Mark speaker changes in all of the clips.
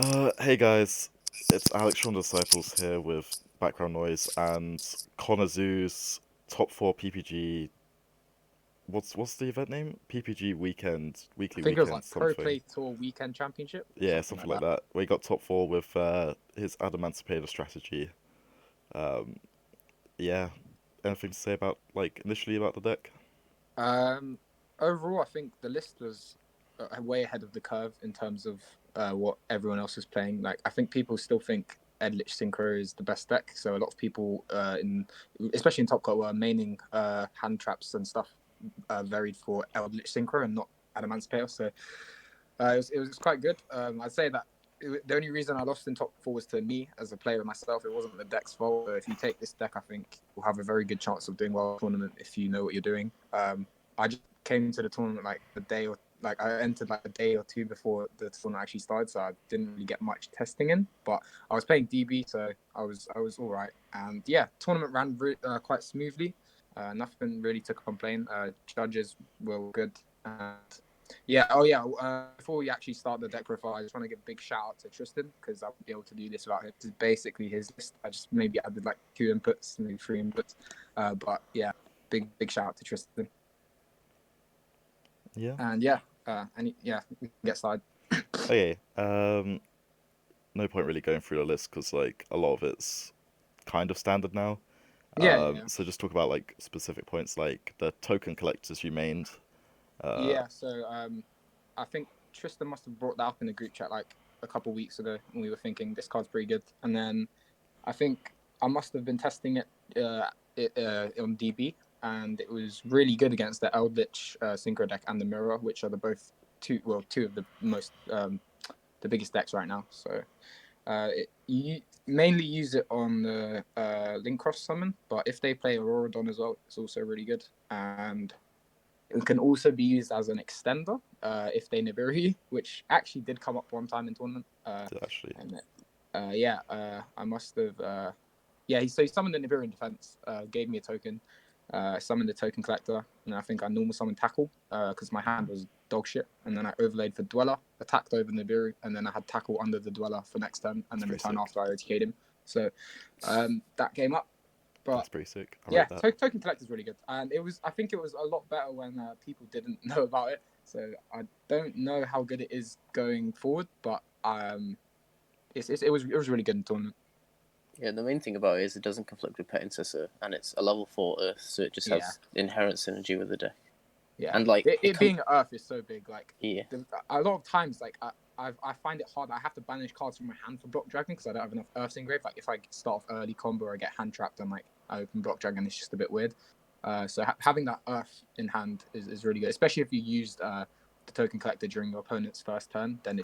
Speaker 1: Hey guys, it's Alex from Disciples here with background noise and Conor Zhou's top four PPG. What's the event name? PPG
Speaker 2: I
Speaker 1: weekly
Speaker 2: think it was
Speaker 1: weekend
Speaker 2: like Pro
Speaker 1: something.
Speaker 2: Play Tour Weekend Championship or
Speaker 1: Yeah,
Speaker 2: something
Speaker 1: something
Speaker 2: like
Speaker 1: like
Speaker 2: that.
Speaker 1: that. We got top four with his Adamancipator strategy. Um, yeah, anything to say about like initially about the deck?
Speaker 2: Um, Overall, I think the list was way ahead of the curve in terms of what everyone else was playing. Like, I think people still think Edlich Synchro is the best deck. So a lot of people especially in Top Cut, were maining hand traps and stuff varied for Eldritch Synchro and not Adamancipator. So it was quite good. I'd say that the only reason I lost in top four was to me as a player myself. It wasn't the deck's fault. So if you take this deck, I think you'll have a very good chance of doing well in the tournament if you know what you're doing. I just came to the tournament like the day or like I entered like a day or two before the tournament actually started, so I didn't really get much testing in. But I was playing DB, so I was all right. And yeah, tournament ran quite smoothly. Nothing really to complain. Judges were good. And yeah. Oh, yeah. Before we actually start the deck profile, I just want to give a big shout out to Tristan because I won't be able to do this without him. This is basically his list. I just maybe added like 2 inputs, maybe 3 inputs. But yeah, big shout out to Tristan.
Speaker 1: Yeah.
Speaker 2: And yeah, yeah, we can get started.
Speaker 1: Okay. No point really going through the list because like a lot of it's kind of standard now.
Speaker 2: Yeah, yeah,
Speaker 1: So just talk about like specific points like the token collectors you mained. Uh,
Speaker 2: yeah. So I think Tristan must have brought that up in the group chat like a couple weeks ago when we were thinking this card's pretty good, and then I think I must have been testing on DB, and it was really good against the Eldritch Synchro deck and the Mirror, which are the both two of the most the biggest decks right now. So you mainly use it on the Link Cross summon, but if they play Auroradon as well, it's also really good. And it can also be used as an extender if they Nibiru, which actually did come up one time in tournament.
Speaker 1: actually,
Speaker 2: And yeah, I must have. Yeah, so he summoned the Nibiru in defense, gave me a token, summoned the token collector, and I think I normal summoned tackle because my hand was dog shit. And then I overlaid for Dweller, attacked over Nibiru, and then I had tackle under the Dweller for next turn, and
Speaker 1: that's
Speaker 2: then the
Speaker 1: pretty
Speaker 2: turn
Speaker 1: sick.
Speaker 2: after I OTK'd him. So that came up. But
Speaker 1: That's pretty sick. I
Speaker 2: yeah,
Speaker 1: rate that.
Speaker 2: token collect is really good, and it was. I think it was a lot better when people didn't know about it. So I don't know how good it is going forward, but it was really good in the tournament.
Speaker 3: Yeah, the main thing about it is it doesn't conflict with Pet Intercessor, and it's a level 4 Earth, so it just
Speaker 2: Yeah,
Speaker 3: has inherent synergy with the deck.
Speaker 2: yeah.
Speaker 3: And, like,
Speaker 2: It being Earth is so big. Like
Speaker 3: yeah.
Speaker 2: a lot of times, like I find it hard. I have to banish cards from my hand for Block Dragon because I don't have enough Earths engraved. Like if I start off early combo or I get hand trapped and like I open Block Dragon, it's just a bit weird. So having that Earth in hand is really good, especially if you used the token collector during your opponent's first turn. Then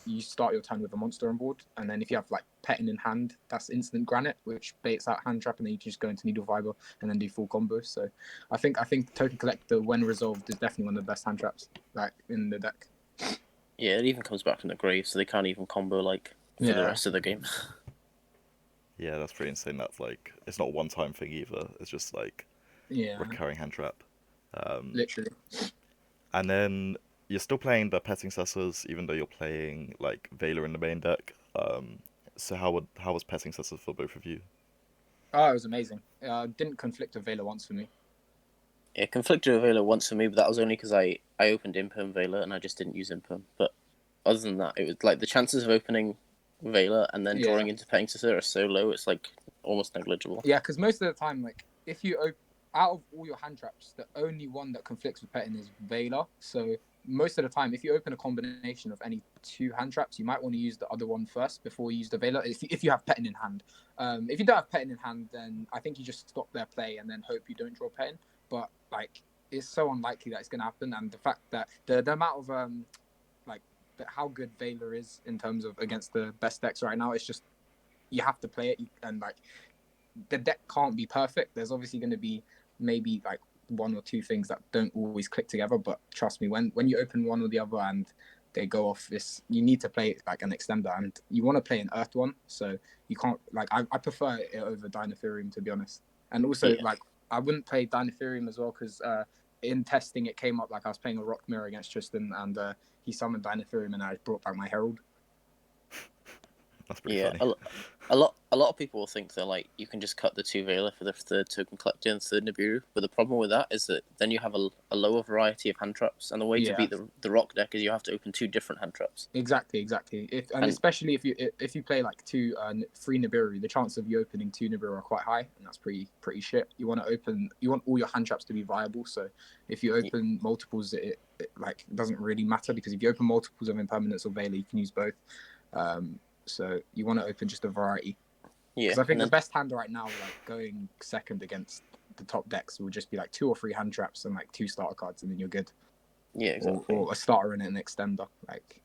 Speaker 2: you start your turn with a monster on board, and then if you have like Petting in hand, that's instant Granite, which baits out hand trap, and then you just go into Needle Fiber and then do full combo. So I think token collector when resolved is definitely one of the best hand traps like in the deck.
Speaker 3: Yeah, it even comes back from the grave, so they can't even combo, like, for the
Speaker 2: Yeah,
Speaker 3: rest of the game.
Speaker 1: Yeah, that's pretty insane. That's like it's not a one-time thing either. It's just like
Speaker 2: yeah,
Speaker 1: recurring hand trap. Um,
Speaker 2: literally.
Speaker 1: and then you're still playing the petting cessors, even though you're playing like Veiler in the main deck. So how was petting cessors for both of you?
Speaker 2: Oh, it was amazing. Didn't conflict with Vela once for me.
Speaker 3: It conflicted with Veiler once for me, but that was only because I opened Imperm Veiler and I just didn't use Imperm. But other than that, it was like the chances of opening Veiler and then
Speaker 2: Yeah,
Speaker 3: drawing into Pet Intercessor are so low, it's like almost negligible.
Speaker 2: yeah, because most of the time, like if you out of all your hand traps, the only one that conflicts with petting is Vela. So most of the time, if you open a combination of any two hand traps, you might want to use the other one first before you use the Vela. If you have petting in hand, if you don't have petting in hand, then I think you just stop their play and then hope you don't draw petting. But like, it's so unlikely that it's going to happen, and the fact that the amount of like how good Vela is in terms of against the best decks right now, it's just you have to play it, and like the deck can't be perfect. There's obviously going to be maybe like one or two things that don't always click together, but trust me, when you open one or the other and they go off this, you need to play it like an extender, and you want to play an earth one, so you can't like I prefer it over Dinotherium, to be honest. And also
Speaker 3: Yeah.
Speaker 2: like I wouldn't play Dinotherium as well because in testing it came up like I was playing a rock mirror against Tristan, and he summoned Dinotherium and I brought back my Herald.
Speaker 1: That's pretty
Speaker 3: Yeah,
Speaker 1: funny.
Speaker 3: a lot of people will think that like you can just cut the 2 Veiler for the third token collector and third Nibiru, but the problem with that is that then you have a lower variety of hand traps, and the way to
Speaker 2: Yeah.
Speaker 3: beat the rock deck is you have to open 2 different hand traps.
Speaker 2: Exactly. And
Speaker 3: And
Speaker 2: especially if you play like 3 Nibiru, the chance of you opening 2 Nibiru are quite high, and that's pretty shit. You want all your hand traps to be viable. So if you open multiples, it like doesn't really matter, because if you open multiples of Impermanence or Veiler, you can use both. So you want to open just a variety.
Speaker 3: yeah,
Speaker 2: Because I think
Speaker 3: and
Speaker 2: the
Speaker 3: then
Speaker 2: best hand right now, like going second against the top decks, will just be like 2 or 3 hand traps and like 2 starter cards, and then you're good.
Speaker 3: yeah, exactly.
Speaker 2: Or a starter and an extender. Like,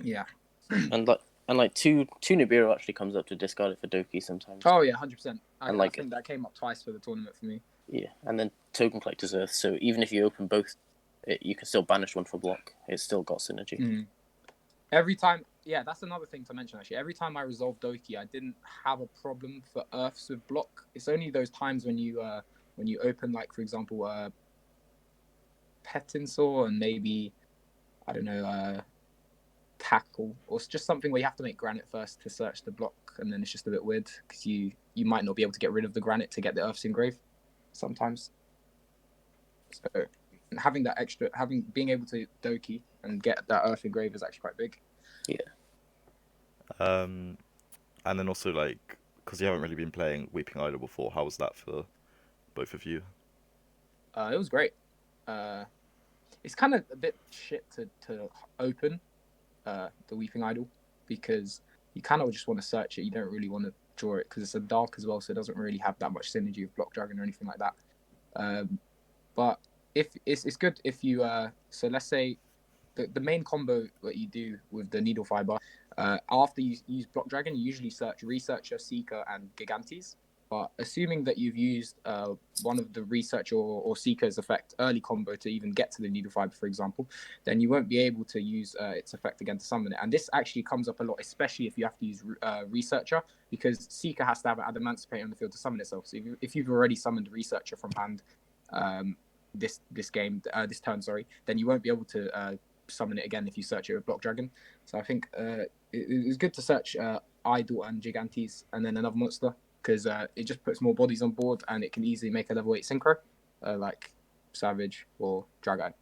Speaker 2: yeah.
Speaker 3: And like two Nibiru actually comes up to discard it for Doki sometimes.
Speaker 2: Oh yeah, 100%.
Speaker 3: And
Speaker 2: I
Speaker 3: like
Speaker 2: think that came up twice for the tournament for me.
Speaker 3: yeah, and then token collector's Earth. So even if you open both, you can still banish one for block. It's still got synergy.
Speaker 2: Mm. Every time, yeah, that's another thing to mention actually. Every time I resolved Doki, I didn't have a problem for Earths with block. It's only those times when you open, like, for example, Petinsaur and maybe, I don't know, Tackle, or it's just something where you have to make Granite first to search the block, and then it's just a bit weird because you might not be able to get rid of the Granite to get the Earth's Engrave sometimes. So being able to Doki and get that Earth Engrave is actually quite big.
Speaker 3: Yeah.
Speaker 1: And then also, like, because you haven't really been playing Weeping Idol before, how was that for both of you?
Speaker 2: It was great. It's kind of a bit shit to open the Weeping Idol, because you kind of just want to search it. You don't really want to draw it because it's a dark as well, so it doesn't really have that much synergy with Block Dragon or anything like that. But if it's good if you so let's say the main combo that you do with the Needle Fiber, after you use Block Dragon, you usually search Researcher, Seeker, and Gigantes. But assuming that you've used one of the Researcher or Seeker's effect early combo to even get to the Needle Fiber, for example, then you won't be able to use its effect again to summon it. And this actually comes up a lot, especially if you have to use Researcher, because Seeker has to have an Adamancipator on the field to summon itself. So if you've already summoned Researcher from hand this turn, then you won't be able to summon it again if you search it with Block Dragon. So I think it's good to search Idol and Gigantes and then another monster, because it just puts more bodies on board and it can easily make a level 8 synchro, like Savage or Drag-Eye.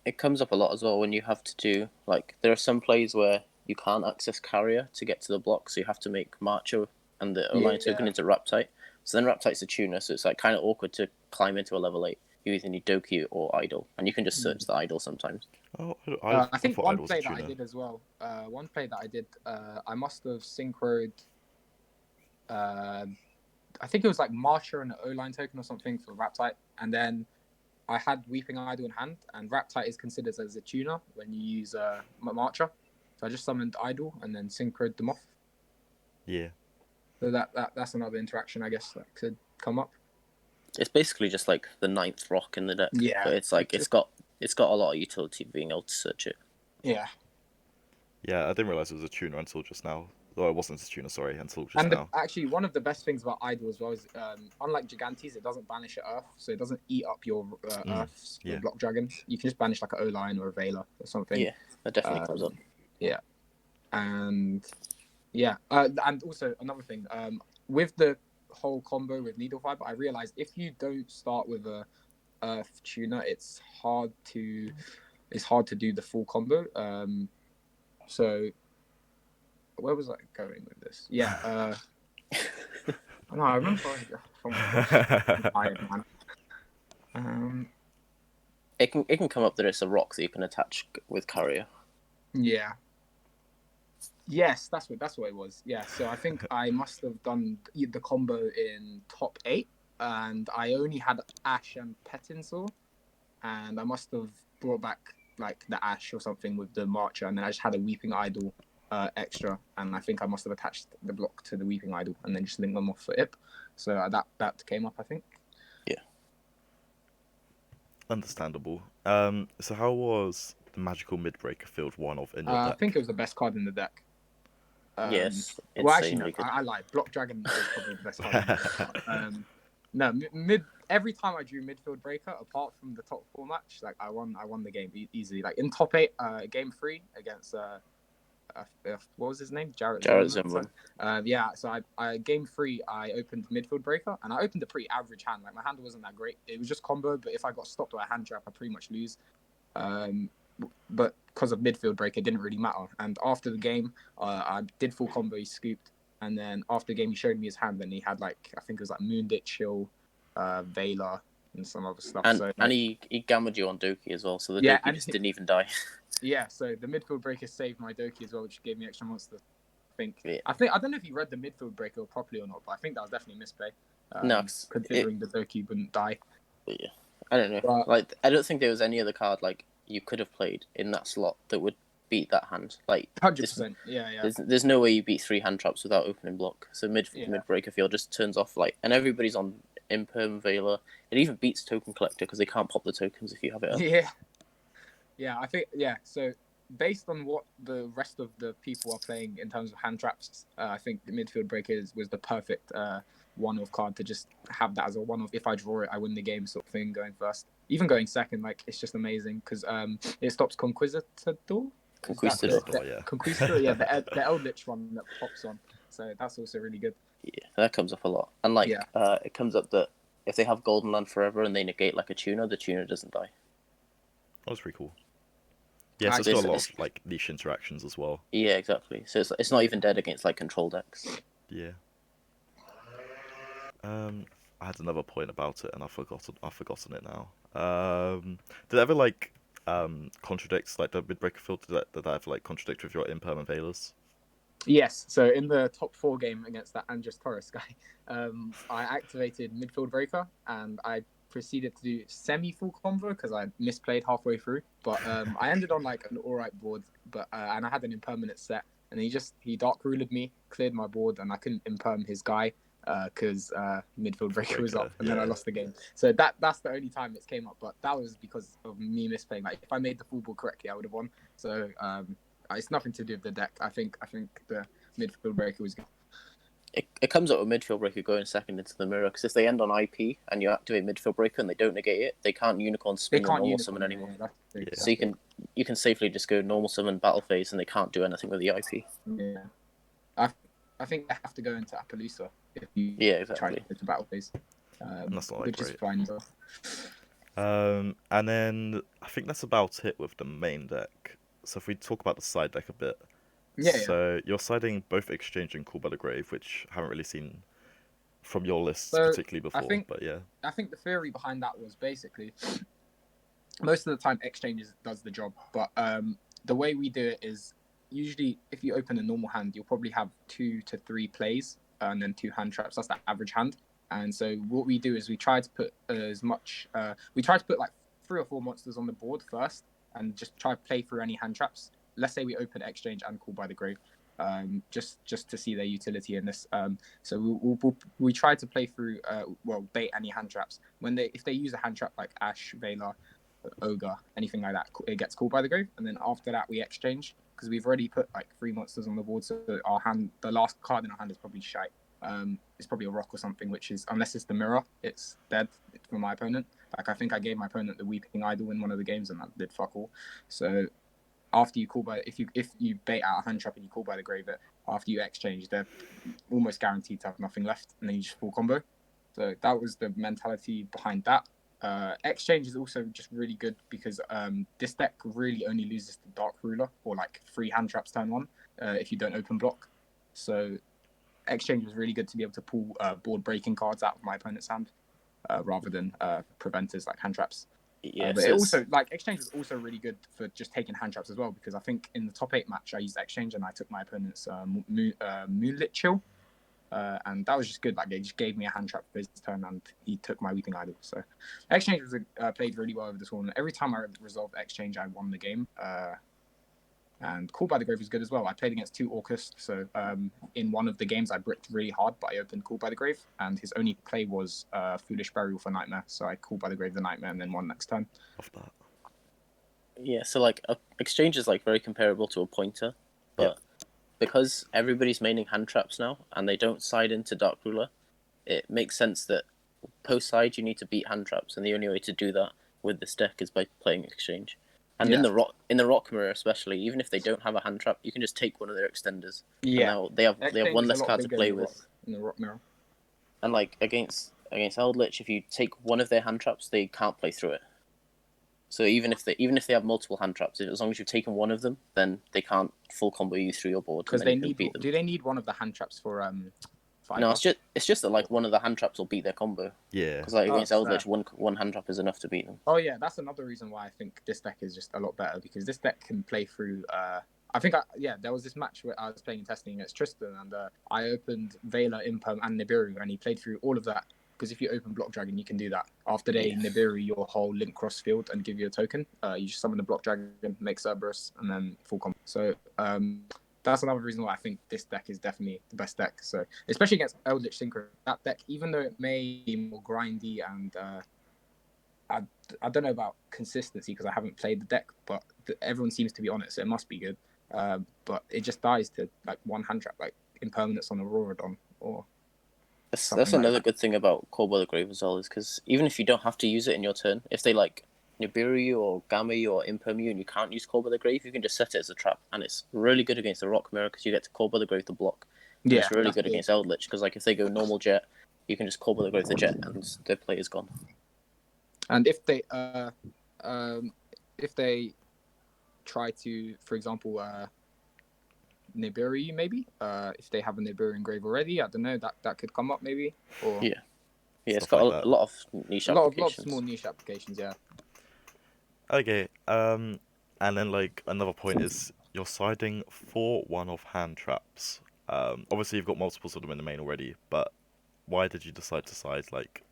Speaker 3: It comes up a lot as well when you have to do, like, there are some plays where you can't access Carrier to get to the block, so you have to make Marcho and the O-line token into Raptite. So then Raptite's a tuner, so it's like kind of awkward to climb into a level 8. You either need Doki or Idol, and you can just search the Idol sometimes.
Speaker 1: Oh,
Speaker 2: I think
Speaker 1: thought
Speaker 2: one
Speaker 1: Idol was a
Speaker 2: play that I
Speaker 1: tuner.
Speaker 2: did as well. One play that I did, I must have synchroed. I think it was like Marcher and an O-line token or something for Raptite, and then I had Weeping Idol in hand, and Raptite is considered as a tuner when you use Marcher. So I just summoned Idol and then synchroed them off.
Speaker 1: Yeah.
Speaker 2: So that's another interaction, I guess, that could come up.
Speaker 3: It's basically just like the 9th rock in the deck.
Speaker 2: Yeah.
Speaker 3: But it's like it's got a lot of utility being able to search it.
Speaker 2: Yeah.
Speaker 1: Yeah, I didn't realize it was a tuner until just now. Oh, it wasn't a tuner, sorry, until just now.
Speaker 2: Actually, one of the best things about Idol as well is, unlike Gigantes, it doesn't banish at Earth, so it doesn't eat up your Earths for Block Dragon. You can just banish like an O-line or a Veiler or something.
Speaker 3: Yeah, that definitely comes up.
Speaker 2: Yeah. And and also another thing, with the whole combo with Needle Fiber, I realized if you don't start with a Earth tuner, it's hard to do the full combo. So where was I going with this? Yeah, no, I remember from tired, man.
Speaker 3: It can come up that it's a rock that you can attach with Carrier.
Speaker 2: Yeah. Yes, that's what it was. Yeah, so I think I must have done the combo in top 8, and I only had Ash and Petinsaur, and I must have brought back like the Ash or something with the Marcher, and then I just had a Weeping Idol extra, and I think I must have attached the block to the Weeping Idol and then just linked them off for IP. So that came up, I think.
Speaker 3: Yeah.
Speaker 1: Understandable. So how was the Magical Midbreaker Field 1 of in your deck?
Speaker 2: I think it was the best card in the deck.
Speaker 3: Yes.
Speaker 2: Well, actually, no, I lied. Block Dragon is probably the best card in the deck. No, every time I drew Midfield Breaker, apart from the top 4 match, like I won the game easily. Like in top 8, game 3 against what was his name? Jarrett
Speaker 3: Jarrett
Speaker 2: Zimmerman.
Speaker 3: Zimmerman.
Speaker 2: Yeah, so I game 3 I opened midfield breaker, and I opened a pretty average hand. Like my hand wasn't that great. It was just combo, but if I got stopped by a hand trap, I pretty much lose. But because of midfield break, it didn't really matter. And after the game, I did full combo. He scooped, and then after the game, he showed me his hand, and he had like I think it was like Moonlit Chill, Vela, and some other stuff.
Speaker 3: And
Speaker 2: so
Speaker 3: and he gambled you on Doki as well, so the
Speaker 2: yeah,
Speaker 3: Doki just didn't even die.
Speaker 2: Yeah, so the midfield breaker saved my Doki as well, which gave me extra monster.
Speaker 3: Yeah.
Speaker 2: I don't know if you read the midfield breaker properly or not, but I think that was definitely a misplay.
Speaker 3: No,
Speaker 2: considering the Doki wouldn't die.
Speaker 3: Yeah, I don't know.
Speaker 2: But,
Speaker 3: like, I don't think there was any other card like you could have played in that slot that would beat that hand. Like
Speaker 2: 100%. Yeah.
Speaker 3: There's no way you beat 3 hand traps without opening block. So mid breaker field just turns off like, and everybody's on Imperm Veiler. It even beats Token Collector because they can't pop the tokens if you have it up.
Speaker 2: Yeah. I think So based on what the rest of the people are playing in terms of hand traps, I think the midfield breaker was the perfect one-off card to just have that as a one-off. If I draw it, I win the game, sort of thing. Going first, even going second, like it's just amazing because it stops Conquistador. Conquistador, yeah, the Eldritch one that pops on. So that's also really good.
Speaker 3: Yeah, that comes up a lot, and it comes up that if they have Golden Land forever and they negate like a tuner, the tuner doesn't die.
Speaker 1: That's pretty cool. Yeah, so it's got a lot of like niche interactions as well.
Speaker 3: Yeah, exactly. So it's not even dead against like control decks.
Speaker 1: Yeah. I had another point about it and I've forgotten it now. Did it ever like contradict like the mid-breaker field? Did that ever like contradict with your impermanent Veilers?
Speaker 2: Yes. So in the top 4 game against that Andres Torres guy, I activated midfield breaker and I proceeded to do semi-full combo because I misplayed halfway through. But I ended on like an alright board, but and I had an impermanent set, and he dark ruled me, cleared my board, and I couldn't imperm his guy because midfield breaker was up, and then I lost the game. So that's the only time it's came up, but that was because of me misplaying. Like if I made the full board correctly, I would have won. So it's nothing to do with the deck. I think the midfield breaker was good.
Speaker 3: It comes up with midfield breaker going second into the mirror because if they end on IP and you activate midfield breaker and they don't negate it, they can't unicorn spin or normal summon anymore. So you can safely just go normal summon battle phase and they can't do anything with the IP.
Speaker 2: Yeah, I think they have to go into Appaloosa if you try to go to battle phase.
Speaker 1: That's not
Speaker 2: which
Speaker 1: great.
Speaker 2: is fine as well.
Speaker 1: And then I think that's about it with the main deck. So if we talk about the side deck a bit. So you're siding both Exchange and Call by the Grave, which I haven't really seen from your lists particularly before.
Speaker 2: I think the theory behind that was basically most of the time Exchange does the job, but the way we do it is usually if you open a normal hand, you'll probably have 2 to 3 plays and then 2 hand traps. That's the average hand. And so what we do is we try to put like 3 or 4 monsters on the board first and just try to play through any hand traps. Let's say we open Exchange and Call by the Grave, just to see their utility in this. So we try to play through, bait any hand traps. If they use a hand trap like Ash, Vela, Ogre, anything like that, it gets Called by the Grave. And then after that, we exchange because we've already put like 3 monsters on the board. So the last card in our hand is probably shite. It's probably a rock or something, which is, unless it's the mirror, it's dead for my opponent. Like I think I gave my opponent the Weeping Idol in one of the games, and that did fuck all. So after you if you bait out a hand trap and you Call by the Grave it, after you exchange, they're almost guaranteed to have nothing left, and then you just full combo. So that was the mentality behind that. Exchange is also just really good because this deck really only loses to Dark Ruler or like 3 hand traps turn 1 if you don't open block. So Exchange was really good to be able to pull board breaking cards out of my opponent's hand rather than preventers like hand traps. But it also, like, Exchange was also really good for just taking hand traps as well, because I think in the top 8 match I used Exchange and I took my opponent's Moonlit Chill, and that was just good. Like, they just gave me a hand trap for his turn and he took my Weeping Idol. So Exchange was played really well over the tournament. Every time I resolved Exchange, I won the game. And Call by the Grave was good as well. I played against 2 Orcust, so in one of the games I bricked really hard, but I opened Call by the Grave, and his only play was Foolish Burial for Nightmare, so I Call by the Grave the Nightmare and then won next turn.
Speaker 1: Love that.
Speaker 3: Yeah, so like Exchange is like very comparable to a pointer, but because everybody's maining hand traps now, and they don't side into Dark Ruler, it makes sense that post side you need to beat hand traps, and the only way to do that with this deck is by playing Exchange. And in the rock mirror especially, even if they don't have a hand trap, you can just take one of their extenders.
Speaker 2: Yeah.
Speaker 3: And they have one less card to play with.
Speaker 2: In the rock mirror.
Speaker 3: And like against Eldritch, if you take one of their hand traps, they can't play through it. So even if they have multiple hand traps, as long as you've taken one of them, then they can't full combo you through your board.
Speaker 2: Because they need. Do they need one of the hand traps for
Speaker 3: No, it's just that like one of the hand traps will beat their combo.
Speaker 1: Yeah.
Speaker 3: Because like against Eldritch, one hand trap is enough to beat them.
Speaker 2: Oh yeah, that's another reason why I think this deck is just a lot better, because this deck can play through. I think there was this match where I was playing testing against Tristan, and I opened Vela, Imperm, and Nibiru, and he played through all of that. Because if you open Block Dragon, you can do that. After they Nibiru your whole Link Cross field and give you a token, you just summon the Block Dragon, make Cerberus, and then full combo. So that's another reason why I think this deck is definitely the best deck. So especially against Eldritch Synchro, that deck, even though it may be more grindy and I don't know about consistency because I haven't played the deck, but everyone seems to be on it, so it must be good. But it just dies to like one hand trap, like Impermanence on Auroradon or.
Speaker 3: That's another good thing about Call by the Grave as well, is because even if you don't have to use it in your turn, if they like Nibiru you or Gamma you or Imperm you and you can't use Call by the Grave, you can just set it as a trap, and it's really good against the Rock Mirror because you get to Call by the Grave to block. And it's really good against Eldritch because like if they go normal Jet, you can just Call by the Grave the Jet and their play is gone.
Speaker 2: And if they try to, for example, Nibiru maybe, if they have a Nibiru Grave already, I don't know, that could come up maybe. Or
Speaker 3: it's got a lot of niche applications.
Speaker 2: A lot of small niche applications, yeah.
Speaker 1: Okay, and then like another point is you're siding for one-off hand traps. Obviously you've got multiples of them in the main already, but why did you decide to side like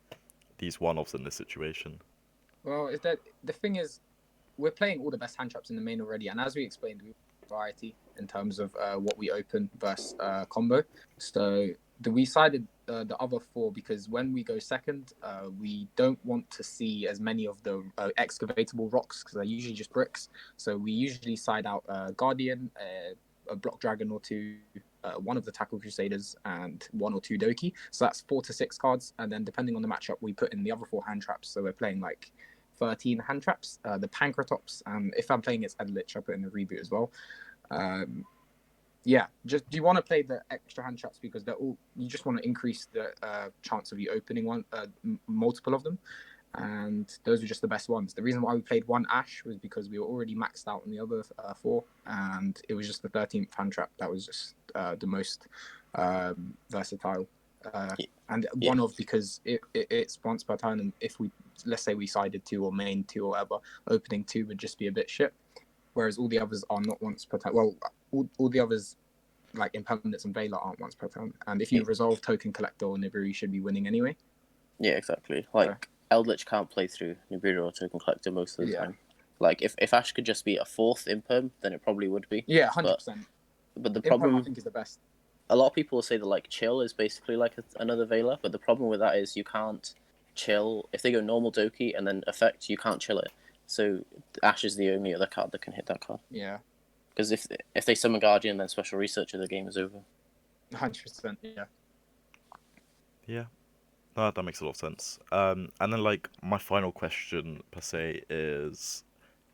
Speaker 1: these one-offs in this situation?
Speaker 2: Well, is that the thing is, we're playing all the best hand traps in the main already, and as we explained, we have variety in terms of what we open versus combo. So we sided the other four because when we go second, we don't want to see as many of the excavatable rocks because they're usually just bricks. So we usually side out Guardian, a Block Dragon or two, one of the Tackle Crusaders, and one or two Doki. So that's 4 to 6 cards, and then depending on the matchup, we put in the other 4 hand traps. So we're playing like 13 hand traps, the Pancratops, and if I'm playing against Eldritch, I put in the Reboot as well. Just do you want to play the extra hand traps because they're all, you just want to increase the chance of you opening one, multiple of them, and those were just the best ones. The reason why we played one Ash was because we were already maxed out on the other 4, and it was just the 13th hand trap that was just the most versatile. One of, because it's once per turn, and if we, let's say we sided 2 or main 2 or whatever, opening 2 would just be a bit shit, whereas all the others are not once per turn. Well, all the others like Impermanence and Vela aren't once per turn, and if you resolve Token Collector or Nibiru, you should be winning anyway.
Speaker 3: Yeah, exactly. Like Eldritch can't play through Nibiru or Token Collector most of the time. Like if Ash could just be a 4th Imperm, then it probably would be.
Speaker 2: Yeah, 100%.
Speaker 3: But the problem,
Speaker 2: Imperm, I think, is the best.
Speaker 3: A lot of people will say that like Chill is basically like another Vela, but the problem with that is you can't chill if they go normal Doki and then effect. You can't chill it. So Ash is the only other card that can hit that card.
Speaker 2: Yeah.
Speaker 3: Because if they summon Guardian, then Special Researcher, the game is over.
Speaker 2: 100%. Yeah.
Speaker 1: Yeah. No, that makes a lot of sense. And then like my final question per se is,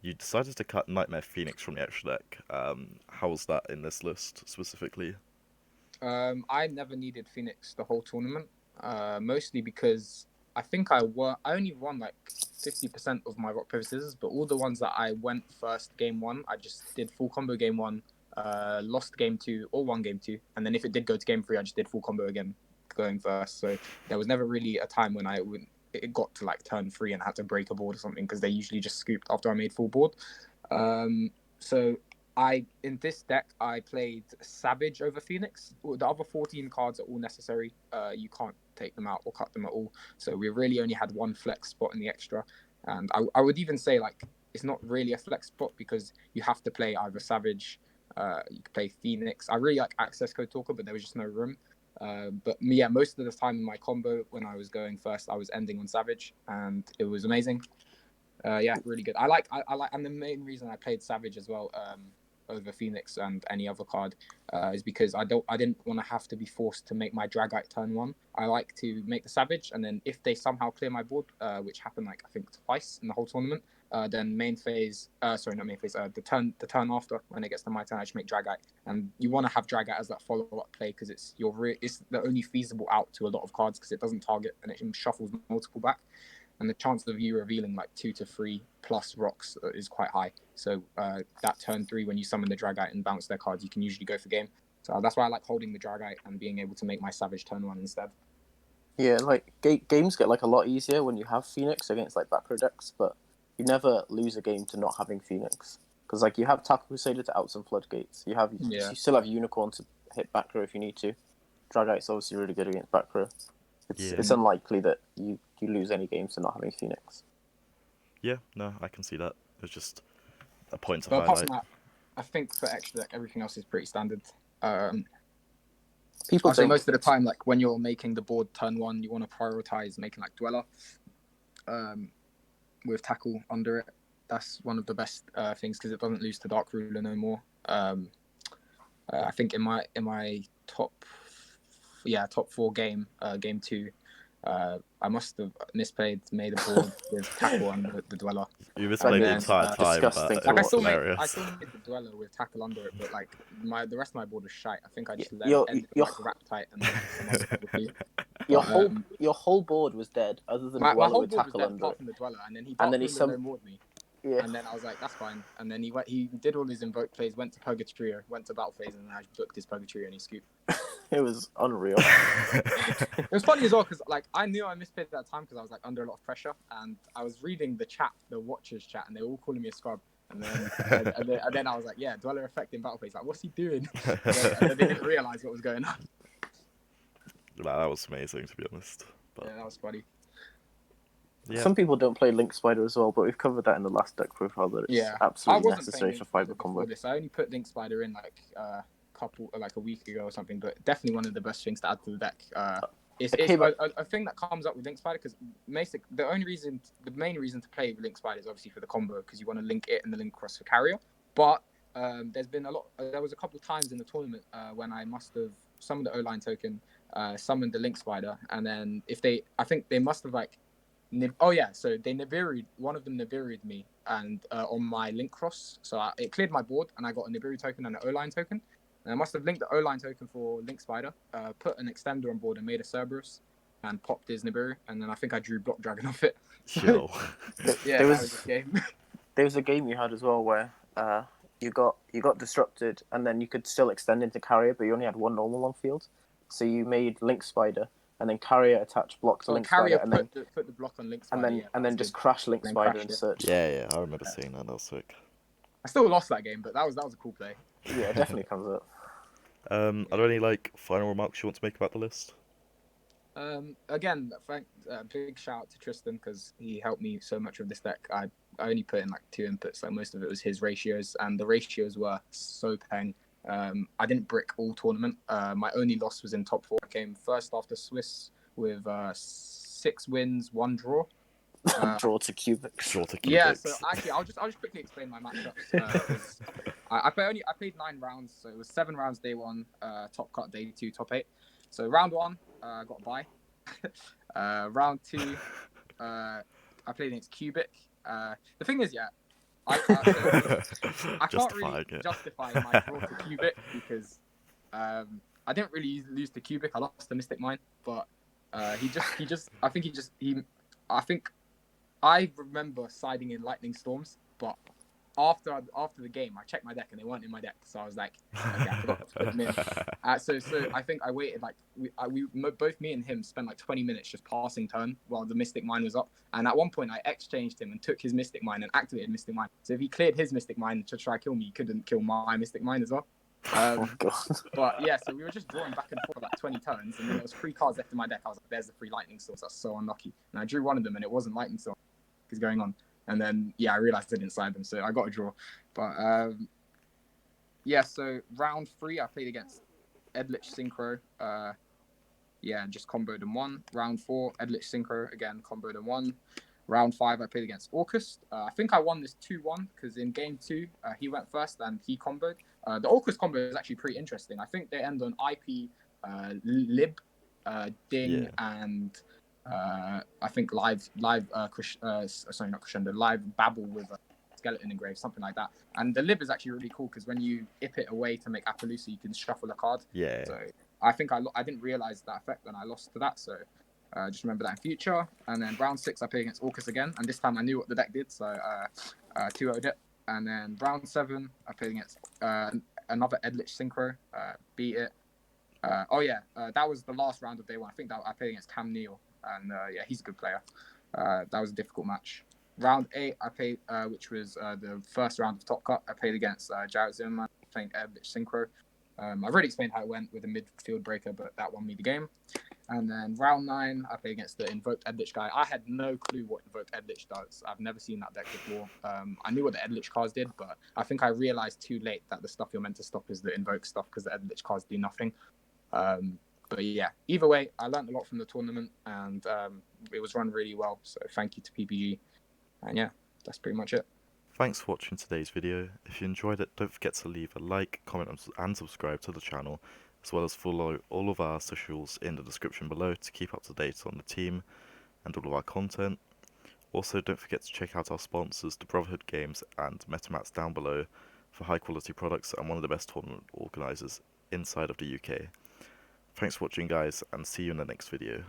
Speaker 1: you decided to cut Nightmare Phoenix from the extra deck. How was that in this list specifically?
Speaker 2: I never needed Phoenix the whole tournament, mostly because I think I only won like 50% of my rock paper scissors, but all the ones that I went first game 1, I just did full combo game 1, lost game 2 or won game 2, and then if it did go to game 3, I just did full combo again going first. So there was never really a time when it got to like turn 3 and I had to break a board or something, because they usually just scooped after I made full board. So in this deck, I played Savage over Phoenix. The other 14 cards are all necessary. You can't take them out or cut them at all. So we really only had one flex spot in the extra. And I would even say like it's not really a flex spot because you have to play either Savage, you could play Phoenix. I really like Access Code Talker, but there was just no room. But yeah, most of the time in my combo when I was going first, I was ending on Savage, and it was amazing. Really good. I like, and the main reason I played Savage as well, over Phoenix and any other card, is because I didn't want to have to be forced to make my Dragite turn 1. I like to make the Savage, and then if they somehow clear my board, which happened like I think twice in the whole tournament, Then main phase, sorry, not main phase. The turn after, when it gets to my turn, I just make Dragite, and you want to have Dragite as that follow-up play because it's it's the only feasible out to a lot of cards because it doesn't target and it shuffles multiple back, and the chance of you revealing like 2 to 3 plus rocks is quite high. So that turn 3 when you summon the Dragite and bounce their cards, you can usually go for game. So that's why I like holding the Dragite and being able to make my Savage turn 1 instead.
Speaker 3: Yeah, like games get like a lot easier when you have Phoenix against like back row decks, but you never lose a game to not having Phoenix because like you have Tackle Crusader to out some floodgates. You still have Unicorn to hit back row if you need to. Dragite's obviously really good against back row. It's unlikely that you lose any games to not having Phoenix.
Speaker 1: Yeah, no, I can see that. It's just a point to
Speaker 2: but apart
Speaker 1: highlight.
Speaker 2: from that, I think for extra deck, everything else is pretty standard.
Speaker 3: People
Speaker 2: I'd say most of the time, like when you're making the board turn 1, you want to prioritize making like Dweller with Tackle under it. That's one of the best things because it doesn't lose to Dark Ruler no more. I think in my top 4 game 2, I must have misplayed, made a board with Tackle under the Dweller.
Speaker 1: You misplayed the entire time, but it was hilarious.
Speaker 2: I still made the Dweller with Tackle under it, but like the rest of my board was shite. I think I just ended like Wrap Tight and then
Speaker 3: your whole board was dead, other than
Speaker 2: my whole
Speaker 3: with
Speaker 2: board was
Speaker 3: Tackle
Speaker 2: dead
Speaker 3: under
Speaker 2: apart
Speaker 3: it.
Speaker 2: from the Dweller, and then he no more me.
Speaker 3: Yeah.
Speaker 2: And then I was like, that's fine. And then he did all his invoke plays, went to Purgatory, went to battle phase, and then I booked his Purgatory and he scooped.
Speaker 3: It was unreal.
Speaker 2: It was funny as well because like I knew I misplayed at that time because I was like under a lot of pressure, and I was reading the chat, the watchers chat, and they were all calling me a scrub. And then I was like, yeah, Dweller effect in battle phase. Like, what's he doing? and then they didn't realize what was going on.
Speaker 1: That was amazing, to be honest. But...
Speaker 2: yeah, that was funny.
Speaker 1: Yeah.
Speaker 3: Some people don't play Link Spider as well, but we've covered that in the last deck profile that it's absolutely necessary for fiber combo.
Speaker 2: I only put Link Spider in like a week ago or something, but definitely one of the best things to add to the deck. It's a thing that comes up with Link Spider because the main reason to play Link Spider is obviously for the combo because you want to link it and the link cross for carrier. But there was a couple of times in the tournament when I must have summoned the O-line token, summoned the Link Spider, and then I think they must have like. So they Nibiru'd, one of them Nibiru'd me and on my link cross. So it cleared my board and I got a Nibiru token and an O-line token. And I must have linked the O-line token for Link Spider, put an extender on board and made a Cerberus and popped his Nibiru. And then I think I drew Block Dragon off it.
Speaker 1: Yo.
Speaker 2: Yeah, that was a game.
Speaker 3: There was a game you had as well where you got disrupted and then you could still extend into carrier, but you only had one normal on field. So you made Link Spider. And then carrier attach block to Link Spider, and then
Speaker 2: put the block on Link Spider,
Speaker 3: and then just crash Link Spider and search.
Speaker 1: Yeah, I remember seeing that. That was sick.
Speaker 2: I still lost that game, but that was a cool play.
Speaker 3: Yeah, it definitely comes up.
Speaker 1: Are there any like final remarks you want to make about the list?
Speaker 2: Again, big shout out to Tristan because he helped me so much with this deck. I only put in like 2 inputs, like most of it was his ratios, and the ratios were so peng. I didn't brick all tournament. My only loss was in top 4. I came first after Swiss with 6 wins, 1 draw.
Speaker 3: Draw to Cubics.
Speaker 2: Yeah, so actually, I'll just quickly explain my matchups. I played 9 rounds, so it was 7 rounds day 1, top cut day 2, top 8. So round 1, I got a bye. Round 2, I played against Cubic. The thing is, I can't really justify my draw to Cubic because I didn't really lose to Cubic. I lost to Mystic Mine, but I remember siding in Lightning Storms, but after the game, I checked my deck and they weren't in my deck, so I was like, okay, I forgot to put them in. So I think I waited like both me and him spent like 20 minutes just passing turn while the Mystic Mine was up, and at one point I exchanged him and took his Mystic Mine and activated Mystic Mine. So if he cleared his Mystic Mine to try to kill me, he couldn't kill my Mystic Mine as well. But yeah, so we were just drawing back and forth like 20 turns, and then there was 3 cards left in my deck. I was like, there's the 3 Lightning Storms. That's so unlucky. And I drew one of them, and it wasn't Lightning Storm. Is going on. And then, I realized I didn't side them, so I got a draw. But, so round 3, I played against Edlich Synchro. Just comboed and won. Round 4, Edlich Synchro, again, comboed and won. Round 5, I played against Orcust. I think I won this 2-1, because in game 2, he went first and he comboed. The Orcust combo is actually pretty interesting. I think they end on IP, Lib, Ding, and I think live not Crescendo, live Babble with Skeleton Engrave, something like that. And the lib is actually really cool because when you ip it away to make Appaloosa, you can shuffle a card.
Speaker 1: Yeah.
Speaker 2: So I think I didn't realize that effect and I lost to that. So just remember that in future. And then round 6, I played against Orcus again. And this time I knew what the deck did. So 2-0'd it. And then round 7, I played against another Edlich Synchro, beat it. That was the last round of day 1. I think that I played against Cam Neal. And he's a good player. That was a difficult match. Round 8, I played, which was the first round of Top Cut. I played against Jarrett Zimmerman, playing Edlich Synchro. I've already explained how it went with a midfield breaker, but that won me the game. And then round 9, I played against the Invoked Edlich guy. I had no clue what Invoked Edlich does. I've never seen that deck before. I knew what the Edlich cards did, but I think I realized too late that the stuff you're meant to stop is the Invoke stuff because the Edlich cards do nothing. But yeah, either way, I learned a lot from the tournament and it was run really well. So thank you to PPG. And yeah, that's pretty much it.
Speaker 1: Thanks for watching today's video. If you enjoyed it, don't forget to leave a like, comment and subscribe to the channel, as well as follow all of our socials in the description below to keep up to date on the team and all of our content. Also, don't forget to check out our sponsors, the Brotherhood Games and MetaMats down below, for high quality products and one of the best tournament organisers inside of the UK. Thanks for watching guys, and see you in the next video.